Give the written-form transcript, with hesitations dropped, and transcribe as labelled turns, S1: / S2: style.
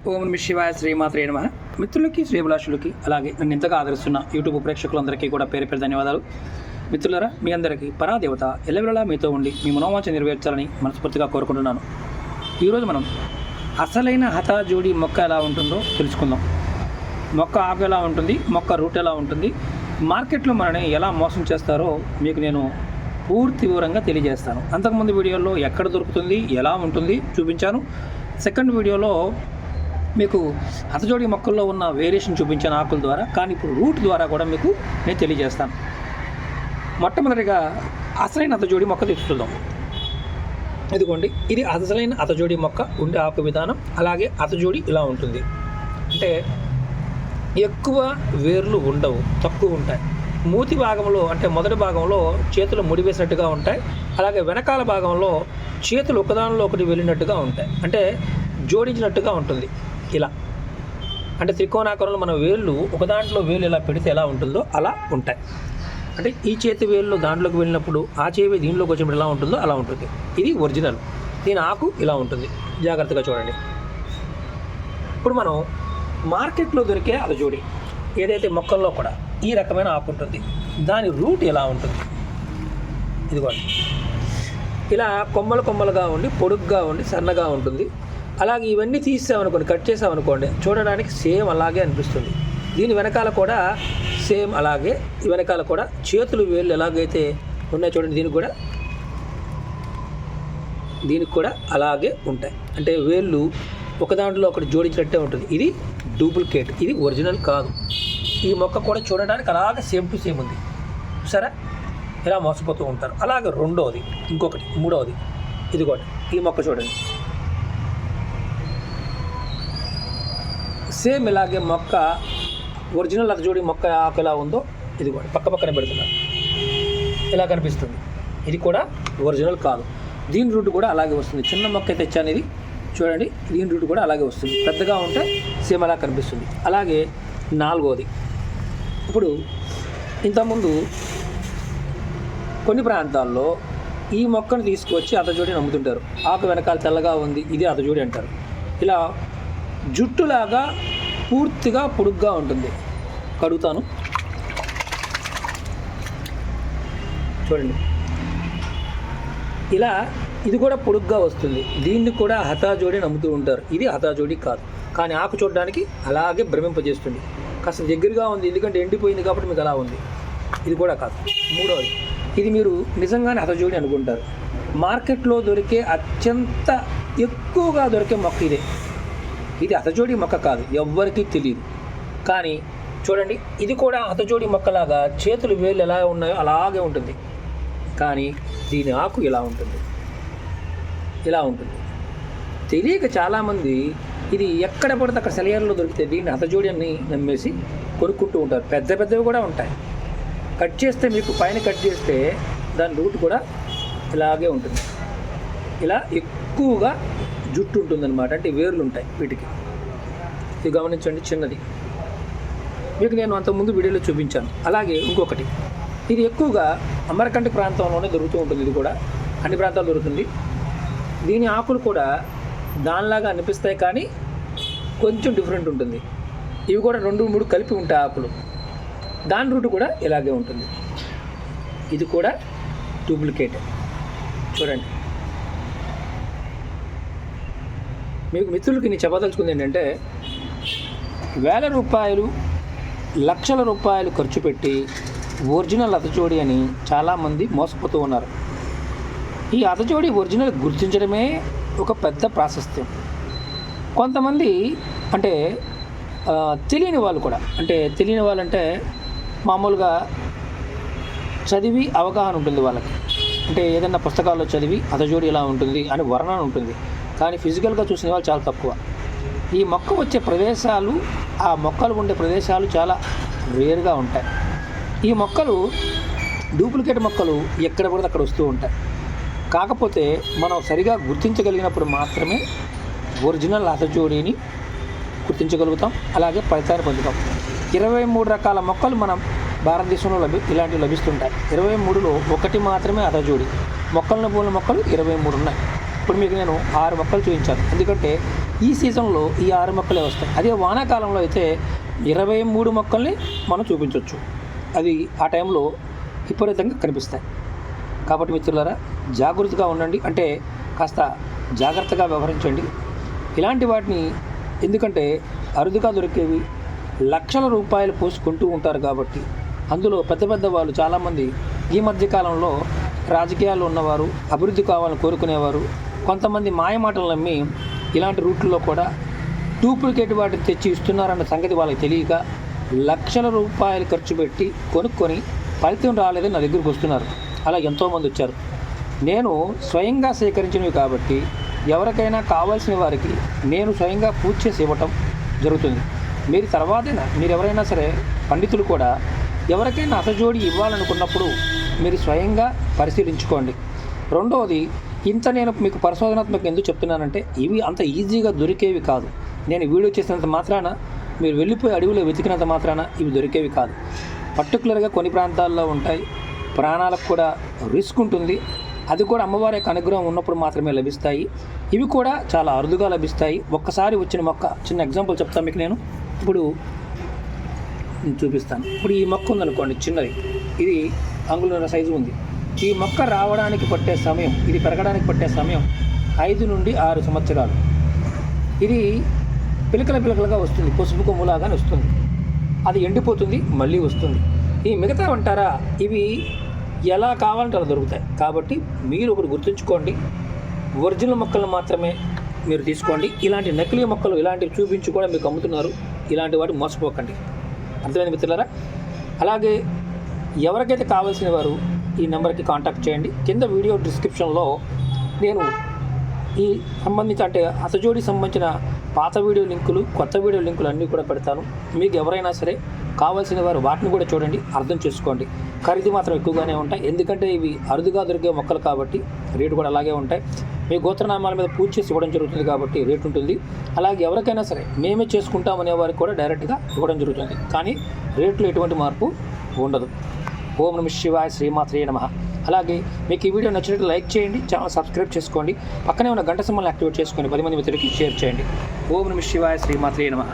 S1: ఓం నమః శివాయ శ్రీమాత్రే నమః. మిత్రులకి శ్రీభిలాషులకి అలాగే నన్ను ఇంతగా ఆదరిస్తున్న యూట్యూబ్ ప్రేక్షకులందరికీ కూడా పేరు పేరు ధన్యవాదాలు. మిత్రులారా, మీ అందరికీ పరాదేవత ఎల్లవేళలా మీతో ఉండి మీ మనోవాంఛ నెరవేర్చాలని మనస్ఫూర్తిగా కోరుకుంటున్నాను. ఈరోజు మనం అసలైన హఠాజోడి మొక్క ఎలా ఉంటుందో తెలుసుకుందాం. మొక్క ఆకు ఎలా ఉంటుంది, మొక్క రూట్ ఎలా ఉంటుంది, మార్కెట్లో మనని ఎలా మోసం చేస్తారో మీకు నేను పూర్తి వివరంగా తెలియజేస్తాను. అంతకుముందు వీడియోలో ఎక్కడ దొరుకుతుంది, ఎలా ఉంటుంది చూపించాను. సెకండ్ వీడియోలో మీకు హతజోడి మొక్కల్లో ఉన్న వేరియేషన్ చూపించాను ఆకుల ద్వారా. కానీ ఇప్పుడు రూట్ ద్వారా కూడా మీకు నేను తెలియజేస్తాను. మొట్టమొదటిగా అసలైన హతజోడి మొక్క తీసుకుందాం. ఇదిగోండి, ఇది అసలైన హతజోడి మొక్క ఉండే ఆకు విధానం. అలాగే హతజోడి ఇలా ఉంటుంది. అంటే ఎక్కువ వేర్లు ఉండవు, తక్కువ ఉంటాయి. మూతి భాగంలో అంటే మొదటి భాగంలో చేతులు ముడివేసినట్టుగా ఉంటాయి. అలాగే వెనకాల భాగంలో చేతులు ఒకదానిలో ఒకటి వెళ్ళినట్టుగా ఉంటాయి. అంటే జోడించినట్టుగా ఉంటుంది. ఇలా అంటే త్రికోణాకారంలో మన వేళ్ళు ఒక దాంట్లో వేలు ఇలా పెడితే ఎలా ఉంటుందో అలా ఉంటాయి. అంటే ఈ చేతి వేళ్ళు దాంట్లోకి వెళ్ళినప్పుడు ఆ చేవి దీంట్లోకి వచ్చినప్పుడు ఎలా ఉంటుందో అలా ఉంటుంది. ఇది ఒరిజినల్. దీని ఆకు ఇలా ఉంటుంది. జాగ్రత్తగా చూడండి. ఇప్పుడు మనం మార్కెట్లో దొరికే అలజోడి ఏదైతే మొక్కల్లో కూడా ఈ రకమైన ఆకు ఉంటుంది. దాని రూట్ ఎలా ఉంటుంది? ఇదిగోండి, ఇలా కొమ్మలు కొమ్మలుగా ఉండి పొడుగ్గా ఉండి సన్నగా ఉంటుంది. అలాగే ఇవన్నీ తీసామనుకోండి, కట్ చేసామనుకోండి, చూడడానికి సేమ్ అలాగే అనిపిస్తుంది. దీని వెనకాల కూడా సేమ్ అలాగే, ఈ వెనకాల కూడా చేతులు వేళ్ళు ఎలాగైతే ఉన్నాయో చూడండి, దీనికి కూడా అలాగే ఉంటాయి. అంటే వేళ్ళు ఒక దాంట్లో ఒకటి జోడించినట్టే ఉంటుంది. ఇది డూప్లికేట్, ఇది ఒరిజినల్ కాదు. ఈ మొక్క కూడా చూడడానికి అలాగే సేమ్ టు సేమ్ ఉంది. సరే, ఇలా మోసపోతూ ఉంటారు. అలాగే రెండవది, ఇంకొకటి మూడవది, ఇదిగోండి ఈ మొక్క చూడండి. సేమ్ ఇలాగే మొక్క ఒరిజినల్ హతజోడి మొక్క ఆకు ఎలా ఉందో ఇదిగోండి పక్క పక్కన పెడుతున్నారు. ఇలా కనిపిస్తుంది. ఇది కూడా ఒరిజినల్ కాదు. దీని రూట్ కూడా అలాగే వస్తుంది. చిన్న మొక్క తెచ్చాను, ఇది చూడండి. దీని రూట్ కూడా అలాగే వస్తుంది. పెద్దగా ఉంటే సేమ్ అలా కనిపిస్తుంది. అలాగే నాలుగోది, ఇప్పుడు ఇంతకుముందు కొన్ని ప్రాంతాల్లో ఈ మొక్కను తీసుకువచ్చి హతజోడిని అమ్ముతుంటారు. ఆకు వెనకాల తెల్లగా ఉంది, ఇది హతజోడి అంటారు. ఇలా జుట్టులాగా పూర్తిగా పొడుగ్గా ఉంటుంది. కడుగుతాను చూడండి. ఇలా ఇది కూడా పొడుగ్గా వస్తుంది. దీన్ని కూడా హఠాజోడి నమ్ముతూ ఉంటారు. ఇది హఠాజోడి కాదు. కానీ ఆకు చూడడానికి అలాగే భ్రమింపజేస్తుంది. కాస్త దగ్గరగా ఉంది, ఎందుకంటే ఎండిపోయింది కాబట్టి మీకు అలా ఉంది. ఇది కూడా కాదు. మూడవది, ఇది మీరు నిజంగానే హతజోడి అనుకుంటారు. మార్కెట్లో దొరికే అత్యంత ఎక్కువగా దొరికే మొక్క ఇదే. ఇది హతజోడి మొక్క కాదు, ఎవ్వరికీ తెలియదు. కానీ చూడండి, ఇది కూడా హతజోడి మొక్కలాగా చేతులు వేళ్ళు ఎలా ఉన్నాయో అలాగే ఉంటుంది. కానీ దీని ఆకు ఇలా ఉంటుంది, ఇలా ఉంటుంది. తెలియక చాలామంది ఇది ఎక్కడ పడితే అక్కడ సెలయర్లో దొరికితే దీన్ని హతజోడి అని నమ్మేసి కొనుక్కుంటూ ఉంటారు. పెద్ద పెద్దవి కూడా ఉంటాయి. కట్ చేస్తే మీకు పైన కట్ చేస్తే దాని రూట్ కూడా ఇలాగే ఉంటుంది. ఇలా ఎక్కువగా జుట్టు ఉంటుందన్నమాట. అంటే వేర్లు ఉంటాయి వీటికి. ఇది గమనించండి, చిన్నది. మీకు నేను అంతకుముందు వీడియోలో చూపించాను. అలాగే ఇంకొకటి, ఇది ఎక్కువగా అమరకంటి ప్రాంతంలోనే దొరుకుతూ ఉంటుంది. ఇది కూడా అన్ని ప్రాంతాలు దొరుకుతుంది. దీని ఆకులు కూడా దానిలాగా అనిపిస్తాయి, కానీ కొంచెం డిఫరెంట్ ఉంటుంది. ఇవి కూడా 2-3 కలిపి ఉంటాయి ఆకులు. దాని రూట్ కూడా ఇలాగే ఉంటుంది. ఇది కూడా డూప్లికేట్. చూడండి, మీకు మిత్రులకి నేను చెప్పదలుచుకుంది ఏంటంటే, వేల రూపాయలు, లక్షల రూపాయలు ఖర్చు పెట్టి ఒరిజినల్ హతజోడి అని చాలామంది మోసపోతూ ఉన్నారు. ఈ హతజోడి ఒరిజినల్ గుర్తించడమే ఒక పెద్ద ప్రాశస్త్యం. కొంతమంది అంటే తెలియని వాళ్ళు కూడా, అంటే తెలియని వాళ్ళంటే మామూలుగా చదివి అవగాహన ఉంటుంది వాళ్ళకి. అంటే ఏదైనా పుస్తకాల్లో చదివి హతజోడి ఇలా ఉంటుంది అని వర్ణన ఉంటుంది. కానీ ఫిజికల్గా చూసిన వాళ్ళు చాలా తక్కువ. ఈ మొక్క వచ్చే ప్రదేశాలు, ఆ మొక్కలు ఉండే ప్రదేశాలు చాలా రేర్గా ఉంటాయి. ఈ మొక్కలు డూప్లికేట్ మొక్కలు ఎక్కడ పడితే అక్కడ వస్తూ ఉంటాయి. కాకపోతే మనం సరిగా గుర్తించగలిగినప్పుడు మాత్రమే ఒరిజినల్ హతజోడిని గుర్తించగలుగుతాం. అలాగే ఫలితాన్ని పొందుతాం. 23 రకాల మొక్కలు మనం భారతదేశంలో ఇలాంటివి లభిస్తుంటాయి. 23లో ఒకటి మాత్రమే హతజోడి. మొక్కలను పూల మొక్కలు 23 ఉన్నాయి. ఇప్పుడు మీకు నేను 6 మొక్కలు చూపించాను. ఎందుకంటే ఈ సీజన్లో ఈ 6 మొక్కలే వస్తాయి. అదే వానాకాలంలో అయితే 23 మొక్కల్ని మనం చూపించవచ్చు. అది ఆ టైంలో విపరీతంగా కనిపిస్తాయి. కాబట్టి మిత్రులారా, జాగృతిగా ఉండండి, అంటే కాస్త జాగ్రత్తగా వ్యవహరించండి. ఇలాంటి వాటిని ఎందుకంటే అరుదుగా దొరికేవి, లక్షల రూపాయలు పోసుకుంటూ ఉంటారు కాబట్టి అందులో పెద్ద పెద్ద వాళ్ళు చాలామంది ఈ మధ్యకాలంలో రాజకీయాల్లో ఉన్నవారు, అభివృద్ధి కావాలని కోరుకునేవారు, కొంతమంది మాయమాటలు నమ్మి ఇలాంటి రూట్లలో కూడా డూప్లికేట్ వాటిని తెచ్చి ఇస్తున్నారన్న సంగతి వాళ్ళకి తెలియక లక్షల రూపాయలు ఖర్చు పెట్టి కొనుక్కొని ఫలితం రాలేదని నా దగ్గరికి వస్తున్నారు. అలా ఎంతోమంది వచ్చారు. నేను స్వయంగా సేకరించినవి కాబట్టి ఎవరికైనా కావాల్సిన వారికి నేను స్వయంగా పూజ చేసి ఇవ్వటం జరుగుతుంది. మీరు తర్వాతైనా మీరు ఎవరైనా సరే పండితులు కూడా ఎవరికైనా అసజోడి ఇవ్వాలనుకున్నప్పుడు మీరు స్వయంగా పరిశీలించుకోండి. రెండవది, ఇంత నేను మీకు పరిశోధనాత్మకంగా ఎందుకు చెప్తున్నానంటే ఇవి అంత ఈజీగా దొరికేవి కాదు. నేను వీడియో చేసినంత మాత్రాన, మీరు వెళ్ళిపోయి అడవిలో వెతికినంత మాత్రాన ఇవి దొరికేవి కాదు. పర్టికులర్గా కొన్ని ప్రాంతాల్లో ఉంటాయి, ప్రాణాలకు కూడా రిస్క్ ఉంటుంది. అది కూడా అమ్మవారి యొక్క అనుగ్రహం ఉన్నప్పుడు మాత్రమే లభిస్తాయి. ఇవి కూడా చాలా అరుదుగా లభిస్తాయి. ఒక్కసారి వచ్చిన మొక్క, చిన్న ఎగ్జాంపుల్ చెప్తాను మీకు. నేను ఇప్పుడు చూపిస్తాను. ఇప్పుడు ఈ మొక్క ఉందనుకోండి, చిన్నది, ఇది అంగుళం సైజు ఉంది. ఈ మొక్క రావడానికి పట్టే సమయం, ఇది పెరగడానికి పట్టే సమయం 5 నుండి 6 సంవత్సరాలు. ఇది పిలకలుగా వస్తుంది, పసుపు కొమ్ములాగానే వస్తుంది. అది ఎండిపోతుంది, మళ్ళీ వస్తుంది. ఈ మిగతా అంటారా, ఇవి ఎలా కావాలంటే అలా దొరుకుతాయి. కాబట్టి మీరు ఒకటి గుర్తుంచుకోండి, ఒరిజినల్ మొక్కలను మాత్రమే మీరు తీసుకోండి. ఇలాంటి నకిలీ మొక్కలు ఇలాంటివి చూపించి కూడా మీకు అమ్ముతున్నారు. ఇలాంటి వాటి మోసపోకండి. అర్థమైంది మిత్రులారా? అలాగే ఎవరికైతే కావాల్సిన వారు ఈ నెంబర్కి కాంటాక్ట్ చేయండి. కింద వీడియో డిస్క్రిప్షన్లో నేను ఈ సంబంధించి, అంటే అసజోడి సంబంధించిన పాత వీడియో లింకులు, కొత్త వీడియో లింకులు అన్నీ కూడా పెడతాను. మీకు ఎవరైనా సరే కావాల్సిన వారు వాటిని కూడా చూడండి, అర్థం చేసుకోండి. ఖరీదు మాత్రం ఎక్కువగానే ఉంటాయి, ఎందుకంటే ఇవి అరుదుగా దొరికే మొక్కలు కాబట్టి రేటు కూడా అలాగే ఉంటాయి. మీ గోత్రనామాల మీద పూజ చేసి ఇవ్వడం జరుగుతుంది కాబట్టి రేటు ఉంటుంది. అలాగే ఎవరికైనా సరే మేమే చేసుకుంటామనే వారికి కూడా డైరెక్ట్గా ఇవ్వడం జరుగుతుంది, కానీ రేట్లో ఎటువంటి మార్పు ఉండదు. ఓం నమః శివాయ, శ్రీమాత్రే నమః. అలాగే మీకు ఈ వీడియో నచ్చినట్టు లైక్ చేయండి, ఛానల్ సబ్స్క్రైబ్ చేసుకోండి, పక్కనే ఉన్న గంట సింబల్ని యాక్టివేట్ చేసుకొని 10 మంది మిత్రులకి షేర్ చేయండి. ఓం నమః శివాయ, శ్రీమాత్రే నమః.